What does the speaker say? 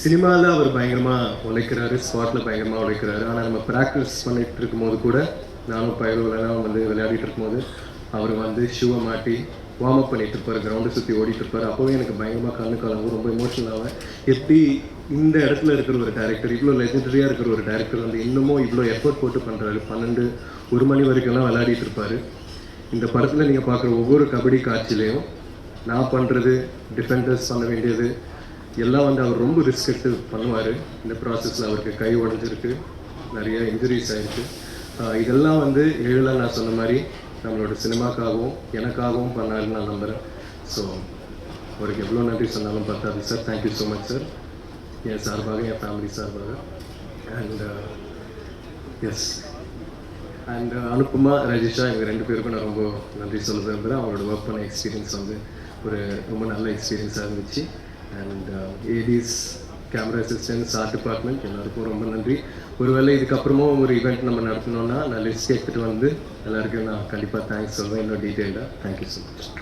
சினிமாவில் அவர் பயங்கரமாக உழைக்கிறாரு, ஸ்பாட்டில் பயங்கரமாக உழைக்கிறாரு. ஆனால் நம்ம ப்ராக்டிஸ் பண்ணிகிட்டு இருக்கும்போது கூட நானும் பயிரோலாம் வந்து விளையாடிட்டு இருக்கும்போது அவர் வந்து ஷூவை மாட்டி வார்ம் அப் பண்ணிட்டு இருப்பார், கிரவுண்டை சுற்றி ஓடிட்டு இருப்பார். அப்போவே எனக்கு பயங்கரமாக கண்ணு கலங்கும், ரொம்ப எமோஷனல் ஆவேன். எப்படி இந்த இடத்துல இருக்கிற ஒரு டேரக்டர், இவ்வளோ லெஜெண்டரியாக இருக்கிற ஒரு டேரக்டர் வந்து இன்னமும் இவ்வளோ எஃபர்ட் போட்டு பண்ணுறாரு. 12-1 மணி வரைக்கும்லாம் விளையாடிட்டு இருப்பார். இந்த படத்தில் நீங்கள் பார்க்குற ஒவ்வொரு கபடி காட்சியிலையும் நான் பண்ணுறது, டிஃபெண்டர்ஸ் பண்ண வேண்டியது எல்லாம் வந்து அவர் ரொம்ப ரிஸ்க் எடுத்து பண்ணுவார். இந்த ப்ராசஸில் அவருக்கு கை உடஞ்சிருக்கு, நிறைய இன்ஜுரிஸ் ஆகிருக்கு. இதெல்லாம் வந்து ஏழெல்லாம் நான் சொன்ன மாதிரி நம்மளோட சினிமாக்காகவும் எனக்காகவும் பண்ணாருன்னு நான் நம்புகிறேன். ஸோ அவருக்கு எவ்வளோ நன்றி சொன்னாலும் பத்தாது sir. Thank you so much sir, என் சார்பாக, என் ஃபேமிலி சார்பாக. And S and Anupama, Rajisha, இவங்க 2 பேருக்கும் நான் ரொம்ப நன்றி சொல்ல விரும்புகிறேன். அவங்களோட ஒர்க் பண்ண எக்ஸ்பீரியன்ஸ் வந்து ஒரு ரொம்ப நல்ல எக்ஸ்பீரியன்ஸாக இருந்துச்சு. And ADs, camera assistants, art department எல்லாருக்கும் ரொம்ப நன்றி. ஒருவேளை இதுக்கப்புறமும் ஒரு ஈவெண்ட் நம்ம நடத்தணும்னா நான் லிஸ்ட் எடுத்துகிட்டு வந்து எல்லாருக்கும் நான் கண்டிப்பாக தேங்க்ஸ் சொல்வேன் இன்னும் டீட்டெயிலாக. Thank you so much.